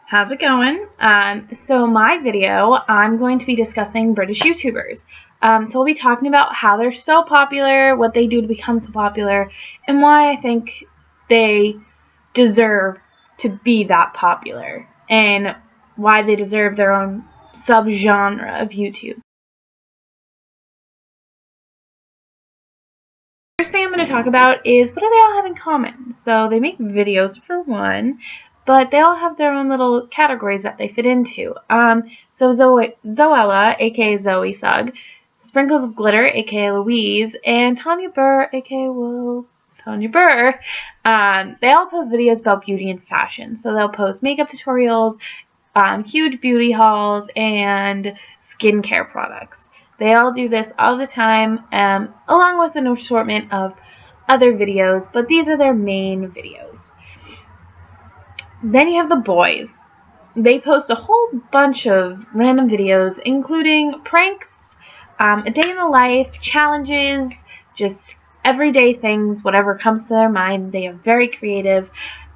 How's it going? So my video, I'm going to be discussing British YouTubers. So we'll be talking about how they're so popular, what they do to become so popular, and why I think they deserve to be that popular, and why they deserve their own subgenre of YouTube. First thing I'm going to talk about is what do they all have in common? So they make videos for one, but they all have their own little categories that they fit into. So Zoella, aka Zoe Sugg, Sprinkles of Glitter, aka Louise, and Tanya Burr, aka Tanya Burr. They all post videos about beauty and fashion. So they'll post makeup tutorials, huge beauty hauls, and skincare products. They all do this all the time, along with an assortment of other videos, but these are their main videos. Then you have the boys. They post a whole bunch of random videos, including pranks, a day in the life, challenges, just everyday things, whatever comes to their mind. They are very creative,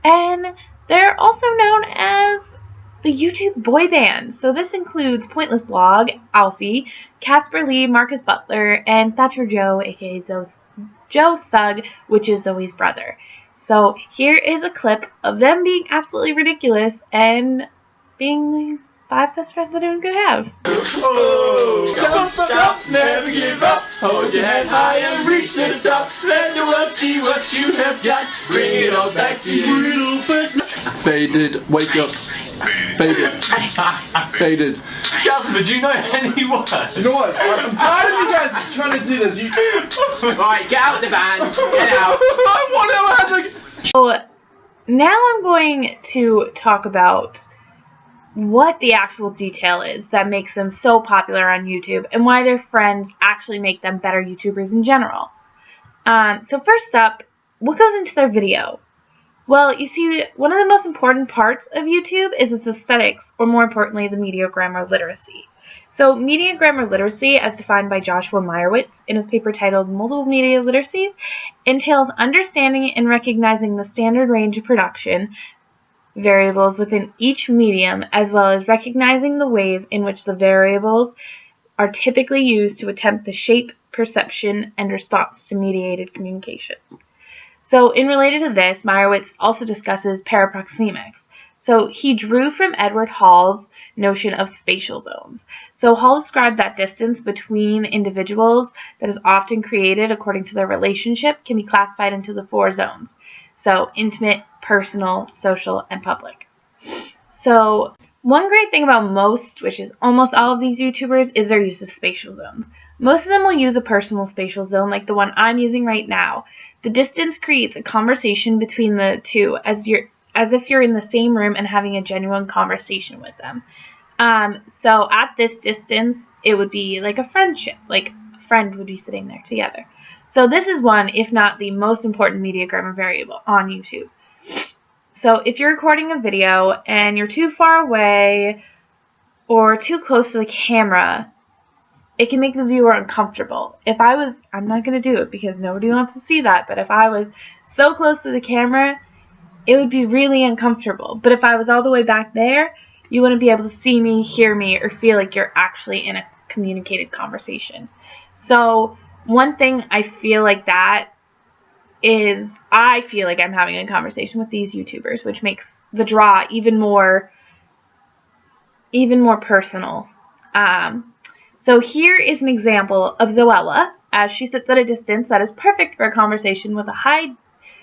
and they're also known as the YouTube boy band. So this includes Pointless Blog, Alfie, Casper Lee, Marcus Butler, and Thatcher Joe, aka Joe Sugg, which is Zoe's brother. So here is a clip of them being absolutely ridiculous and being the 5 best friends that anyone could have. Oh, don't stop, never give up. Hold your head high and reach to the top. Let the world see what you have got. Bring it all back to you. Faded, wake up. Faded. Faded. Casper, do you know any words? You know what? I'm tired of you guys trying to do this. Alright, get out the van. Get out. I want to So now I'm going to talk about what the actual detail is that makes them so popular on YouTube and why their friends actually make them better YouTubers in general. So first up, what goes into their video? Well, you see, one of the most important parts of YouTube is its aesthetics, or more importantly, the media grammar literacy. So media grammar literacy, as defined by Joshua Meyerowitz in his paper titled Multiple Media Literacies, entails understanding and recognizing the standard range of production variables within each medium, as well as recognizing the ways in which the variables are typically used to attempt the shape, perception, and response to mediated communications. So in related to this, Meyerowitz also discusses paraproxemics. So he drew from Edward Hall's notion of spatial zones. So Hall described that distance between individuals that is often created according to their relationship can be classified into the 4 zones. So intimate, personal, social, and public. So one great thing about most, which is almost all of these YouTubers, is their use of spatial zones. Most of them will use a personal spatial zone like the one I'm using right now. The distance creates a conversation between the two as if you're in the same room and having a genuine conversation with them. So at this distance, it would be like a friendship, like a friend would be sitting there together. So this is one, if not the most important media grammar variable on YouTube. So if you're recording a video and you're too far away or too close to the camera, it can make the viewer uncomfortable. I'm not going to do it because nobody wants to see that, but if I was so close to the camera, it would be really uncomfortable. But if I was all the way back there, you wouldn't be able to see me, hear me, or feel like you're actually in a communicated conversation. So one thing I feel like that is I feel like I'm having a conversation with these YouTubers, which makes the draw even more personal. So here is an example of Zoella as she sits at a distance that is perfect for a conversation with a high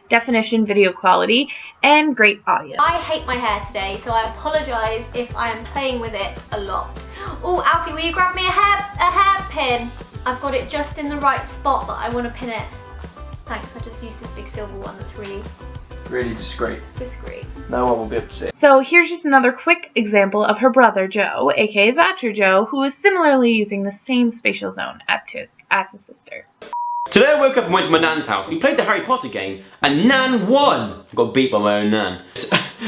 definition video quality and great audio. I hate my hair today, so I apologise if I am playing with it a lot. Oh, Alfie, will you grab me a hairpin? I've got it just in the right spot that I want to pin it. Thanks, I just used this big silver one that's really discreet. discreet. No one will be able to see it. So here's just another quick example of her brother Joe, aka Thatcher Joe, who is similarly using the same spatial zone as his sister. Today I woke up and went to my nan's house. We played the Harry Potter game and Nan won. I got beat by my own nan.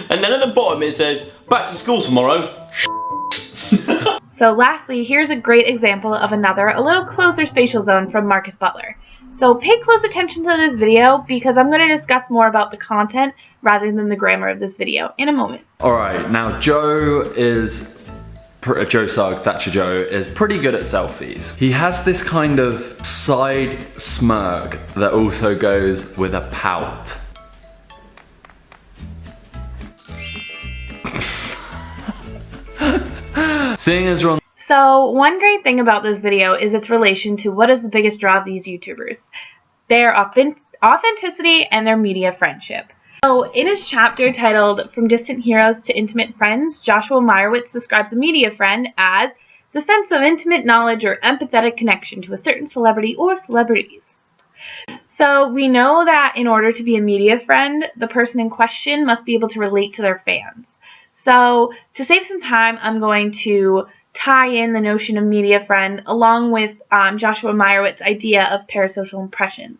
And then at the bottom it says, back to school tomorrow. So lastly, here's a great example of another, a little closer spatial zone from Marcus Butler. So pay close attention to this video because I'm going to discuss more about the content rather than the grammar of this video in a moment. Alright, now Joe Sugg, Thatcher Joe, is pretty good at selfies. He has this kind of side smirk that also goes with a pout. Seeing as we're on. So one great thing about this video is its relation to what is the biggest draw of these YouTubers. Their authenticity and their media friendship. So in his chapter titled From Distant Heroes to Intimate Friends, Joshua Meyerowitz describes a media friend as the sense of intimate knowledge or empathetic connection to a certain celebrity or celebrities. So we know that in order to be a media friend, the person in question must be able to relate to their fans. So to save some time, I'm going to tie in the notion of media friend along with Joshua Meyerowitz's idea of parasocial impressions.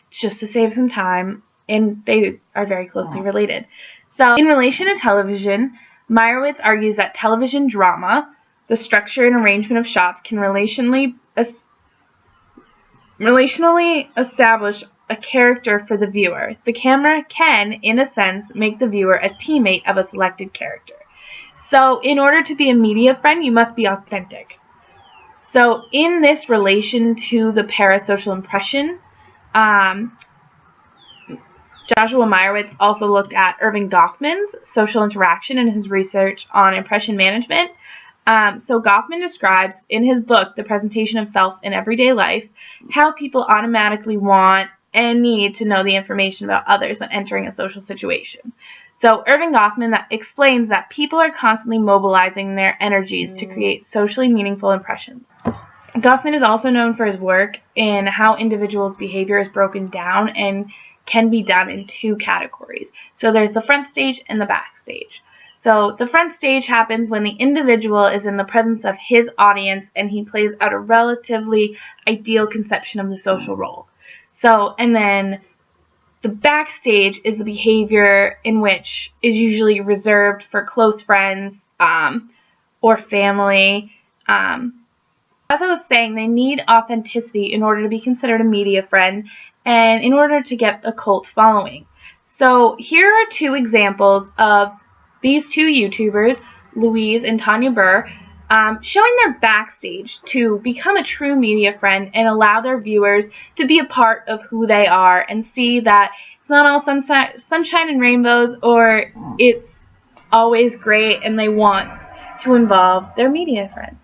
It's just to save some time, and they are very closely related. So in relation to television, Meyerowitz argues that television drama, the structure and arrangement of shots, can relationally establish a character for the viewer. The camera can, in a sense, make the viewer a teammate of a selected character. So in order to be a media friend, you must be authentic. So in this relation to the parasocial impression, Joshua Meyerowitz also looked at Erving Goffman's social interaction in his research on impression management. So Goffman describes in his book, The Presentation of Self in Everyday Life, how people automatically want and need to know the information about others when entering a social situation. So Erving Goffman explains that people are constantly mobilizing their energies to create socially meaningful impressions. Goffman is also known for his work in how individuals' behavior is broken down and can be done in two categories. So there's the front stage and the back stage. So the front stage happens when the individual is in the presence of his audience and he plays out a relatively ideal conception of the social role. So, and then the backstage is the behavior in which is usually reserved for close friends or family. As I was saying, they need authenticity in order to be considered a media friend and in order to get a cult following. So here are two examples of these two YouTubers, Louise and Tanya Burr, showing their backstage to become a true media friend and allow their viewers to be a part of who they are and see that it's not all sunshine and rainbows, or it's always great and they want to involve their media friend.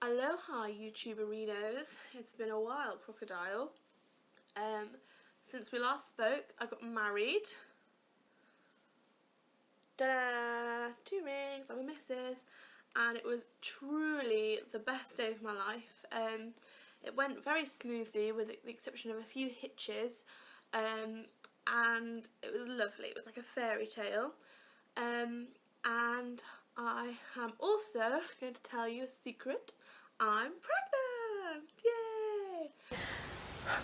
Aloha YouTuberinos, it's been a while, Crocodile. Since we last spoke, I got married. Ta-da! 2 rings, I'm a missus, and it was truly the best day of my life. It went very smoothly with the exception of a few hitches, and it was lovely. It was like a fairy tale, and I am also going to tell you a secret. I'm pregnant! Yay!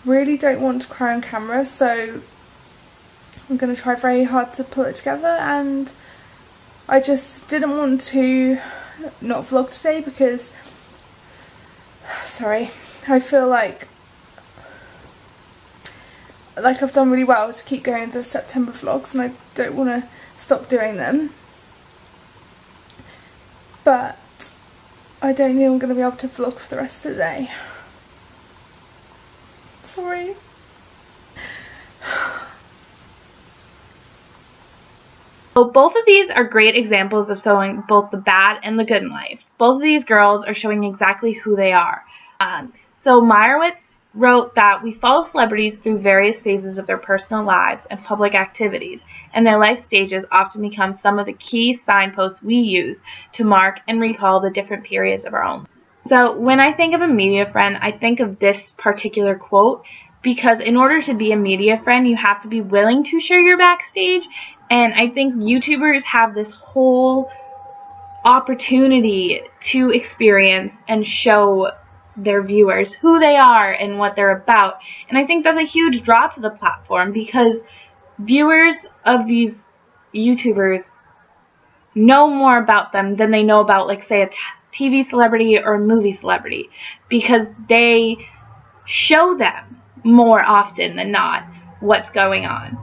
Really don't want to cry on camera, so I'm going to try very hard to pull it together, and I just didn't want to not vlog today because, sorry, I feel like I've done really well to keep going with the September vlogs and I don't want to stop doing them, but I don't think I'm going to be able to vlog for the rest of the day. Sorry. So both of these are great examples of showing both the bad and the good in life. Both of these girls are showing exactly who they are. So Meyerowitz wrote that we follow celebrities through various phases of their personal lives and public activities, and their life stages often become some of the key signposts we use to mark and recall the different periods of our own. So when I think of a media friend, I think of this particular quote, because in order to be a media friend, you have to be willing to share your backstage, and I think YouTubers have this whole opportunity to experience and show their viewers who they are and what they're about. And I think that's a huge draw to the platform because viewers of these YouTubers know more about them than they know about, like, say, a TV celebrity or a movie celebrity, because they show them more often than not what's going on.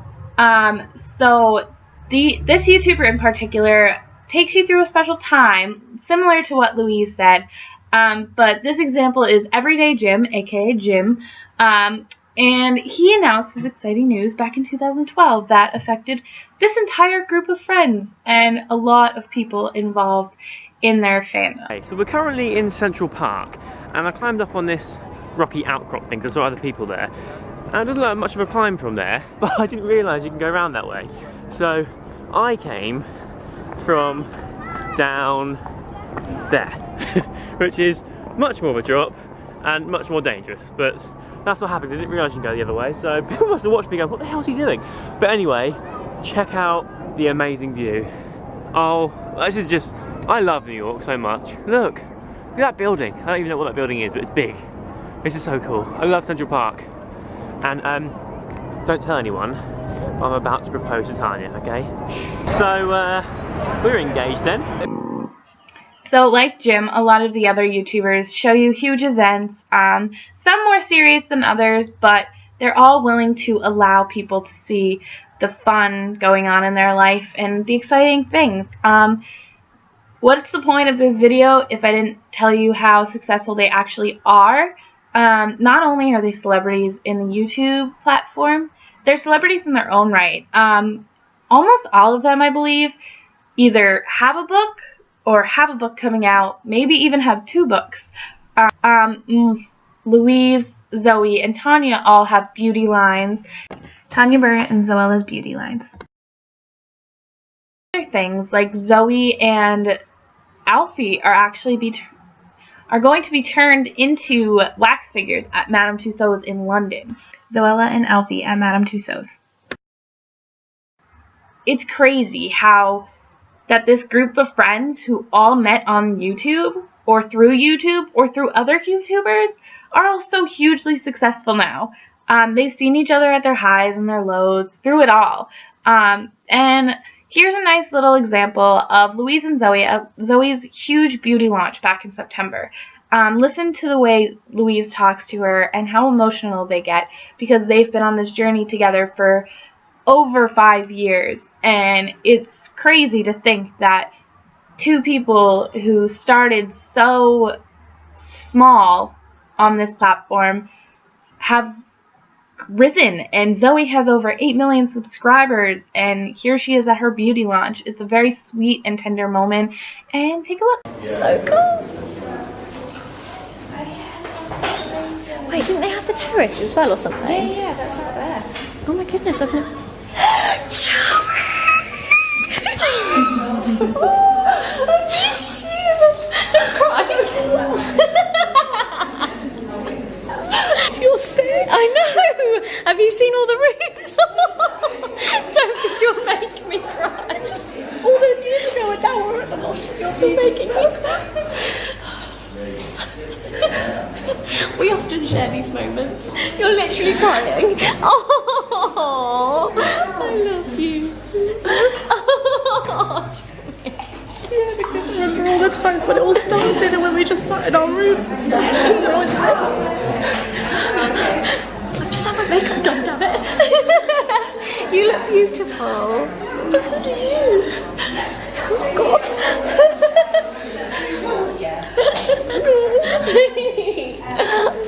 So this YouTuber in particular takes you through a special time, similar to what Louise said, but this example is Everyday Jim, aka Jim, and he announced his exciting news back in 2012 that affected this entire group of friends and a lot of people involved in their fandom. Okay, so we're currently in Central Park, and I climbed up on this rocky outcrop thing, so I saw other people there. And it doesn't look like much of a climb from there, but I didn't realise you can go around that way. So I came from down there, which is much more of a drop and much more dangerous, but that's what happens. I didn't realise you can go the other way, so people must have watched me going, what the hell is he doing? But anyway, check out the amazing view. Oh, this is just, I love New York so much. Look at that building. I don't even know what that building is, but it's big. This is so cool. I love Central Park. And don't tell anyone, I'm about to propose to Tanya, okay? So, we're engaged then. So, like Jim, a lot of the other YouTubers show you huge events, some more serious than others, but they're all willing to allow people to see the fun going on in their life and the exciting things. What's the point of this video if I didn't tell you how successful they actually are? Not only are they celebrities in the YouTube platform, they're celebrities in their own right. Almost all of them, I believe, either have a book or have a book coming out, maybe even have 2 books. Louise, Zoe, and Tanya all have beauty lines. Tanya Burr and Zoella's beauty lines. Other things like Zoe and Alfie are going to be turned into wax figures at Madame Tussauds in London. Zoella and Alfie at Madame Tussauds. It's crazy how that this group of friends who all met on YouTube or through other YouTubers are all so hugely successful now. They've seen each other at their highs and their lows, through it all. And here's a nice little example of Louise and Zoe at Zoe's huge beauty launch back in September. Listen to the way Louise talks to her and how emotional they get because they've been on this journey together for over 5 years. And it's crazy to think that 2 people who started so small on this platform have risen, and Zoe has over 8 million subscribers, and here she is at her beauty launch. It's a very sweet and tender moment, and take a look. So cool. Wait, didn't they have the terrace as well or something? Yeah, that's out there. Oh my goodness, I've never... I'm just human. Don't cry. Your thing. I know. Have you seen all the rooms? Don't think you'll make me cry. All those years ago, and now we're at the launch. You're making me cry. We often share these moments. You're literally crying. Oh, I love you. Yeah, because I remember all the times when it all started and when we just sat in our rooms and stuff. I've just had my makeup done, damn it. You look beautiful. But so do you. Oh, God.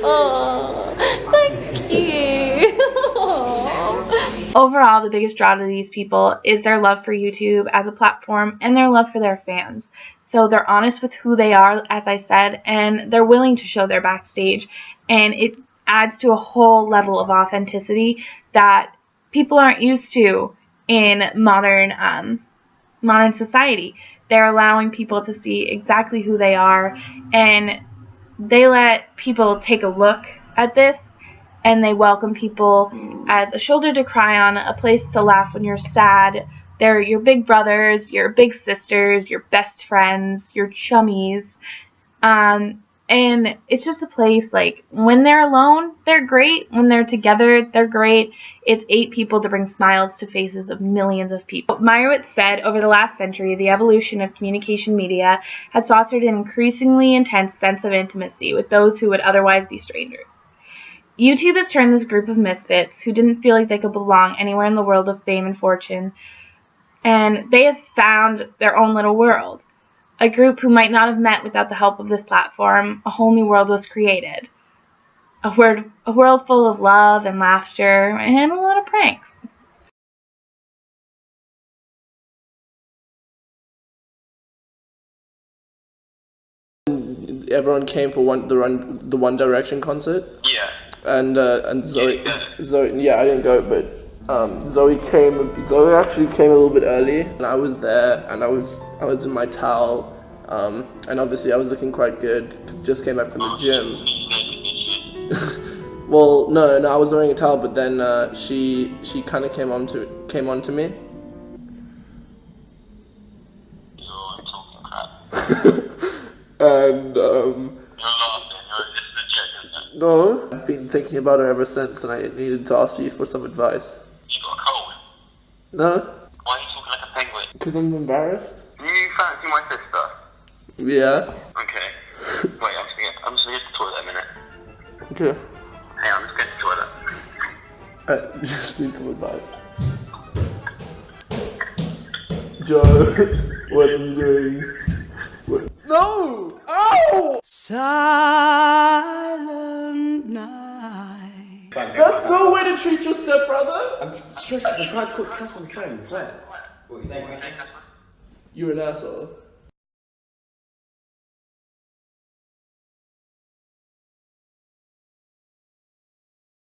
Oh, thank you. Oh. Overall, the biggest draw to these people is their love for YouTube as a platform and their love for their fans. So they're honest with who they are, as I said, and they're willing to show their backstage, and it adds to a whole level of authenticity that people aren't used to in modern society. They're allowing people to see exactly who they are, and they let people take a look at this, and they welcome people as a shoulder to cry on, a place to laugh when you're sad. They're your big brothers, your big sisters, your best friends, your chummies. And it's just a place, like, when they're alone, they're great. When they're together, they're great. It's 8 people to bring smiles to faces of millions of people. Meyerowitz said, over the last century, the evolution of communication media has fostered an increasingly intense sense of intimacy with those who would otherwise be strangers. YouTube has turned this group of misfits who didn't feel like they could belong anywhere in the world of fame and fortune, and they have found their own little world. A group who might not have met without the help of this platform. A whole new world was created. A world full of love and laughter and a lot of pranks. Everyone came for the One Direction concert. Yeah. And Zoe, yeah, I didn't go, but Zoe actually came a little bit early, and I was there, and I was in my towel, and obviously I was looking quite good because I just came back from the gym. Well, no, I was wearing a towel, but then she kind of came on to me. You're talking crap. And You're laughing. It's legit, isn't it? no, I've been thinking about her ever since, and I needed to ask you for some advice. You got a cold. No, Why are you talking like a penguin? because I'm embarrassed. You fancy my sister? Yeah. Okay. Wait, I'm just gonna get to the toilet a minute. Okay. Hey, I'm just going to the toilet. I just need some advice. Joe, what are you doing? What? No! Ow! Silent night. That's no way to treat your stepbrother! I'm sure because I'm trying to talk to Casper on the phone. Where? What are you saying? You're an asshole.